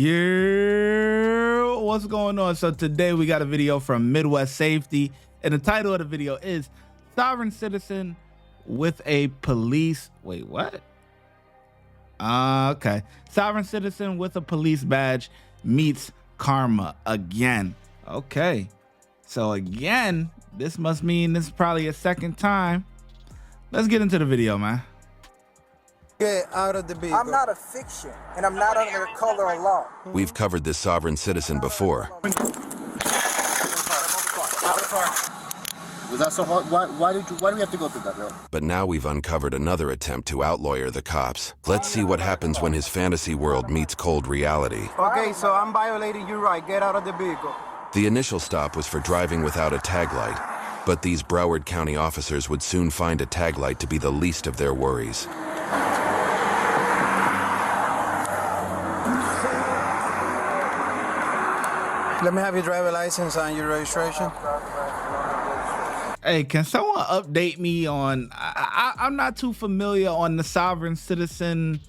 Yeah, what's going on? So today we got a video from Midwest Safety, and the title of the video is Sovereign Citizen with a Police. Wait, what? Okay. Sovereign Citizen with a police badge meets karma again. Okay. So again, this must mean this is probably a second time. Let's get into the video, man. Get out of the vehicle. I'm not a fiction, and I'm not under the color of law. We've covered this sovereign citizen before. Was that so hard? Why do we have to go through that, bro? But now we've uncovered another attempt to outlawyer the cops. Let's see what happens when his fantasy world meets cold reality. Okay, so I'm violating your right. Get out of the vehicle. The initial stop was for driving without a tag light, but these Broward County officers would soon find a tag light to be the least of their worries. Let me have your driver license and your registration. Hey, can someone update me on, I'm not too familiar on the sovereign citizen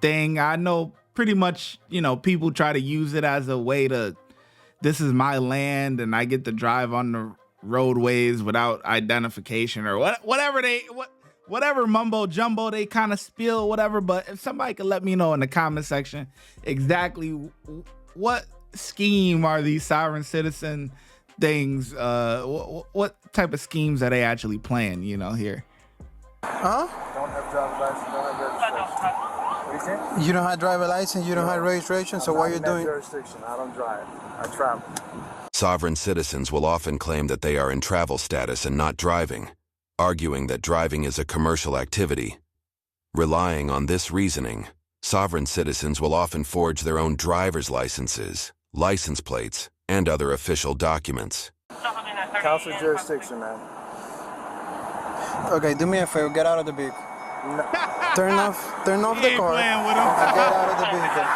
thing. I know pretty much, people try to use it as a way to, this is my land and I get to drive on the roadways without identification or whatever mumbo jumbo they kind of spill, whatever. But if somebody could let me know in the comment section exactly what scheme are these sovereign citizen things, what type of schemes are they actually playing, here? Huh? Don't have driver's license, don't have registration. What do you say? You don't have driver license, you don't have registration, so what are you doing? Jurisdiction. I don't drive. I travel. Sovereign citizens will often claim that they are in travel status and not driving, arguing that driving is a commercial activity. Relying on this reasoning, sovereign citizens will often forge their own driver's licenses, license plates, and other official documents. Council jurisdiction, man. Okay, do me a favor, get out of the vehicle. No. Turn off the car and get out of the vehicle.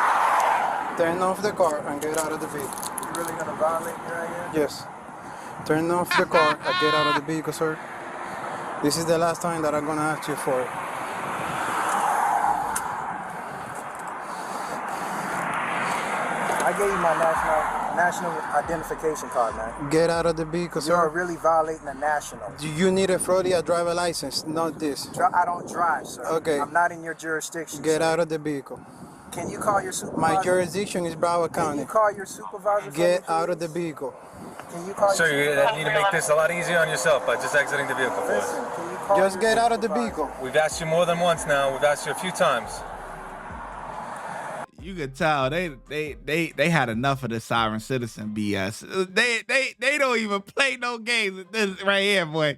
Turn off the car and get out of the vehicle. You really gonna violate me right here? Yes. Turn off the car and get out of the vehicle, sir. This is the last time that I'm gonna ask you for it. I gave you my national identification card, man. Get out of the vehicle, sir. You're really violating the national. You need a Florida driver license, not this. I don't drive, sir. Okay. I'm not in your jurisdiction. Get sir. out of the vehicle. Can you call your supervisor? My jurisdiction is Broward Can County. you call your supervisor? Get for me, out of the please? vehicle. Can you call Sir, your you need to make this a lot easier on yourself by just exiting the vehicle for us. Listen, can you call Just your get out of the supervisor? vehicle. We've asked you more than once now. We've asked you a few times. You could tell they had enough of this sovereign citizen BS. They don't even play no games with this right here, boy.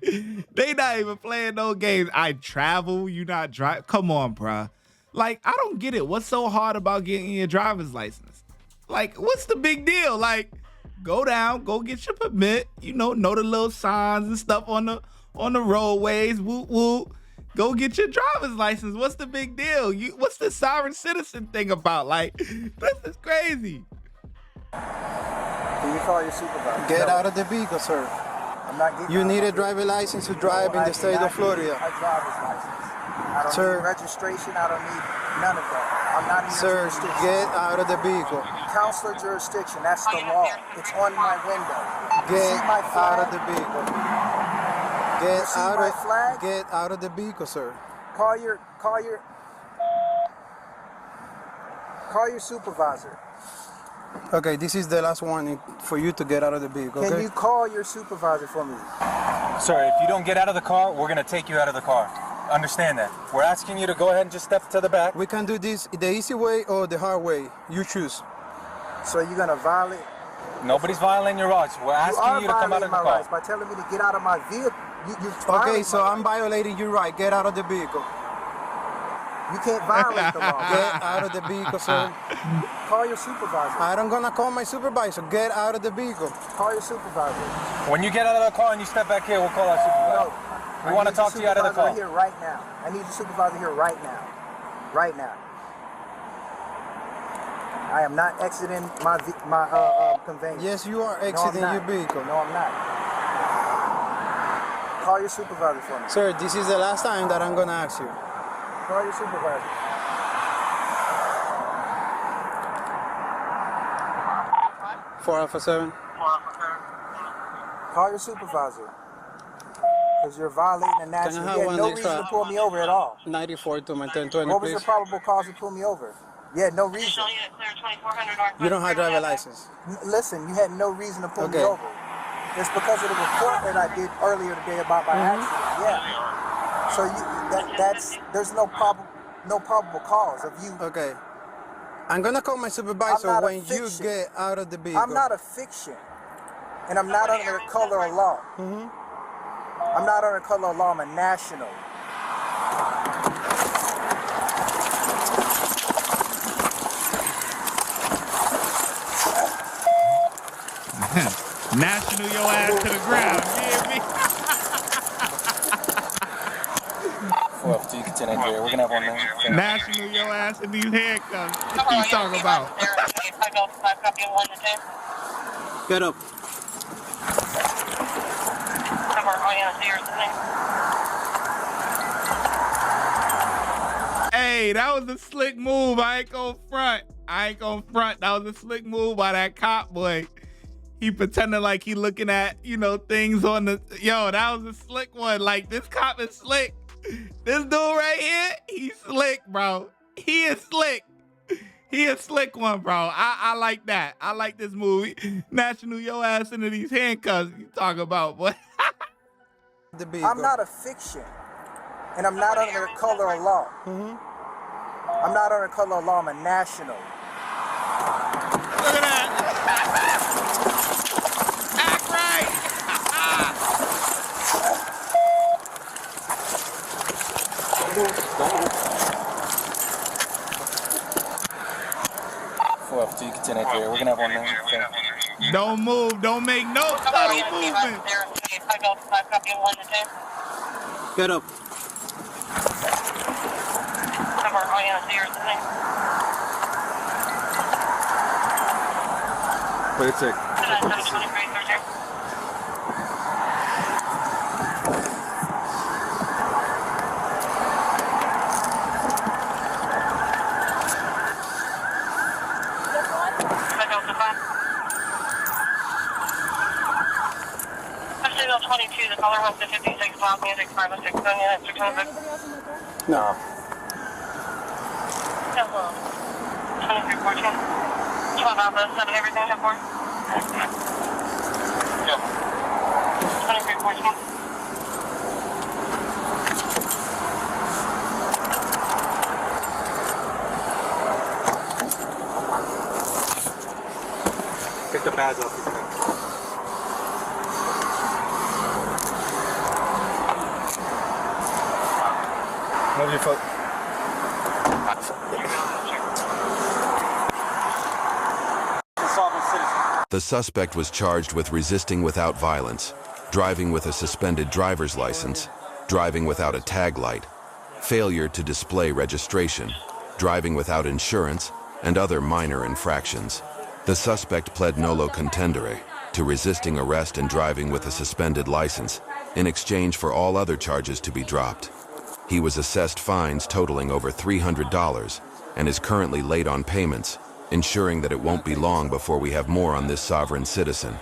They not even playing no games. I travel, you not drive. Come on, bruh. Like, I don't get it. What's so hard about getting your driver's license? Like, what's the big deal? Like, go down, go get your permit. Know the little signs and stuff on the roadways. Woo woo. Go get your driver's license. What's the big deal? What's the sovereign citizen thing about? Like, this is crazy. Can you call your supervisor? Get out of the vehicle, sir. I'm not getting You out need of a my driver license to drive in the state of Florida. A driver's license. I don't Sir. need registration. I don't need none of that. I'm not in your Sir, jurisdiction. get out of the vehicle. Counselor jurisdiction. That's the law. It's on my window. You Get see my flag? out of the vehicle. You see my flag? Get out of the vehicle, sir. Call your supervisor. Okay, this is the last warning for you to get out of the vehicle, Can okay? you call your supervisor for me? Sir, if you don't get out of the car, we're going to take you out of the car. Understand that. We're asking you to go ahead and just step to the back. We can do this the easy way or the hard way. You choose. So you're gonna violate? Nobody's violating your rights. We're asking you to come out of the my car. rights by telling me to get out of my vehicle. Okay, so I'm violating your right. Get out of the vehicle. You can't violate the law. Get out of the vehicle, sir. Call your supervisor. I'm gonna call my supervisor. Get out of the vehicle. Call your supervisor. When you get out of the car and you step back here, we'll call our supervisor. No. We want to talk to you out of the car. Here right now. I need your supervisor here right now. Right now. I am not exiting my conveyance. Yes, you are exiting your vehicle. No, I'm not. Call your supervisor for me. Sir, this is the last time that I'm gonna ask you. Call your supervisor. 4 Alpha 7. Call your supervisor. Because you're violating the national. have You had one no extra? reason to pull me over at all. 94 to my 1020, What was your please. probable cause to pull me over? You had no reason. You don't have driver license. Listen, you had no reason to pull me Okay. over. It's because of the report that I did earlier today about my accident. Yeah. So there's no probable cause of you. Okay. I'm gonna call my supervisor I'm not a when you fiction. get out of the vehicle. I'm not a fiction, and I'm not under the color of law. I'm not under the color of law. I'm a national. National your ass to the ground. You hear me? 4F, you continue here. We're gonna have one there. National your ass in these handcuffs. What you talking about? Get up. Hey, that was a slick move. I ain't gonna front. That was a slick move by that cop boy. He pretended like he looking at, things on the... Yo, that was a slick one. Like, this cop is slick. This dude right here, he's slick, bro. He is slick. He a slick one, bro. I like that. I like this movie. National your ass into these handcuffs you talking about, boy. I'm not a fiction, and I'm not under the color of law. I'm not under the color of law. I'm a national. Look at that. Act right. 4F, you continue here. We're gonna have one there. Don't move. Don't make no subtle movement. Get up. Wait a sec. The color house to 56 loud music 506 answer to No. 2314. 12 Alpha 7 everything 10 4. Yep. 2314. Pick the pads off. Move your foot. The suspect was charged with resisting without violence, driving with a suspended driver's license, driving without a tag light, failure to display registration, driving without insurance, and other minor infractions. The suspect pled nolo contendere to resisting arrest and driving with a suspended license in exchange for all other charges to be dropped. He was assessed fines totaling over $300 and is currently late on payments, ensuring that it won't be long before we have more on this sovereign citizen.